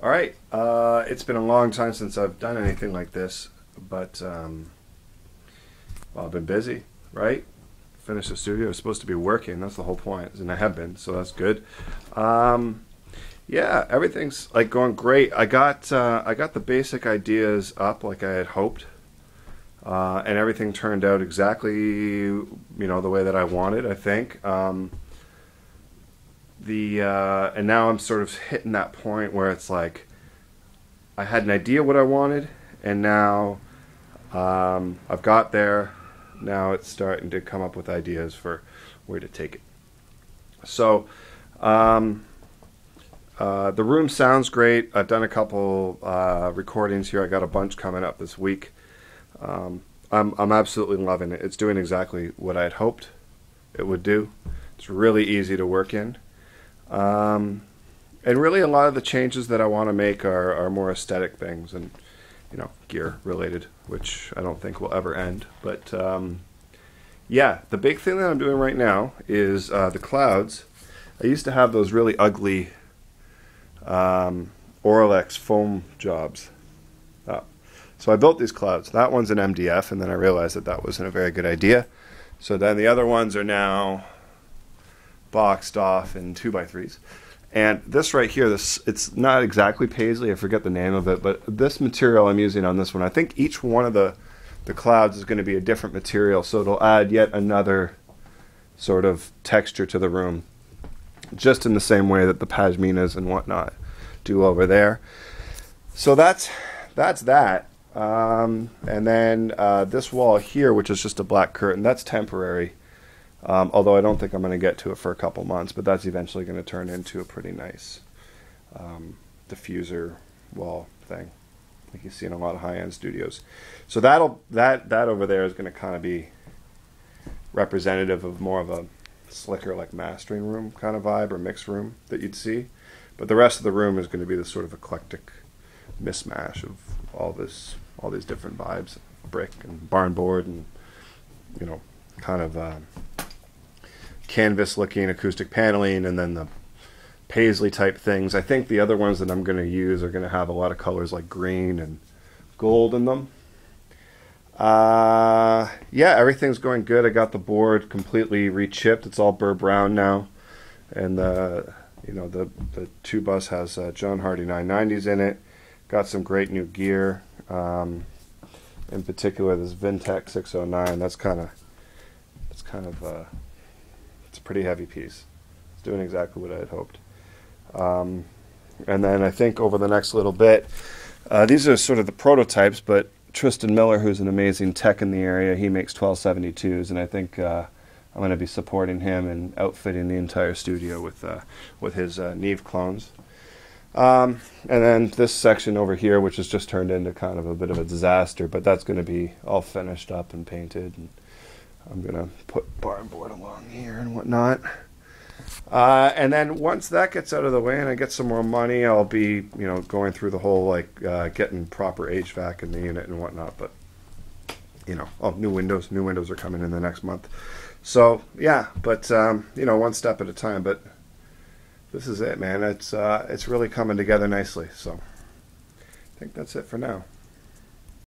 All right. It's been a long time since I've done anything like this, but well, I've been busy, right? Finished the studio. I was supposed to be working. That's the whole point, and I have been, so that's good. Um, yeah, everything's like going great. I got the basic ideas up like I had hoped, and everything turned out exactly the way that I wanted. I think. The And now I'm sort of hitting that point where it's like I had an idea what I wanted, and now I've got there. Now it's starting to come up with ideas for where to take it. So um, the room sounds great. I've done a couple recordings here. I got a bunch coming up this week. I'm absolutely loving it. It's doing exactly what I had hoped it would do. It's really easy to work in. Um, and really, a lot of the changes that I want to make are more aesthetic things and gear related, which I don't think will ever end. But yeah, the big thing that I'm doing right now is the clouds. I used to have those really ugly Oralex foam jobs. Uh, so I built these clouds. That one's an MDF, and then I realized that that wasn't a very good idea. So then the other ones are now boxed off in 2x3s. And this right here, it's not exactly paisley, I forget the name of it, but this material I'm using on this one, I think each one of the clouds is going to be a different material, so it'll add yet another sort of texture to the room, just in the same way that the pashminas and whatnot do over there. So that's that. And then this wall here, which is just a black curtain, that's temporary. Although I don't think I'm going to get to it for a couple months, but that's eventually going to turn into a pretty nice diffuser wall thing, like you see in a lot of high-end studios. So that over there is going to kind of be representative of more of a slicker, like mastering room kind of vibe or mixed room that you'd see. But the rest of the room is going to be this sort of eclectic mismatch of all these different vibes, brick and barn board and kind of canvas looking acoustic paneling, and then the paisley type things. I think the other ones that I'm going to use are going to have a lot of colors like green and gold in them. Yeah, everything's going good. I got the board completely rechipped. It's all burr brown now, and the two bus has John Hardy 990s in it. Got some great new gear. In particular, this Vintech 609. That's kind of it's a pretty heavy piece. It's doing exactly what I had hoped. And then I think over the next little bit, these are sort of the prototypes, but Tristan Miller, who's an amazing tech in the area, he makes 1272s, and I think I'm going to be supporting him and outfitting the entire studio with his Neve clones. And then this section over here, which has just turned into kind of a bit of a disaster, but that's going to be all finished up and painted, and I'm going to put barn board along here and whatnot. And then once that gets out of the way and I get some more money, I'll be, going through the whole, getting proper HVAC in the unit and whatnot. But, new windows are coming in the next month. So, yeah, but, one step at a time. But this is it, man. It's really coming together nicely. So I think that's it for now.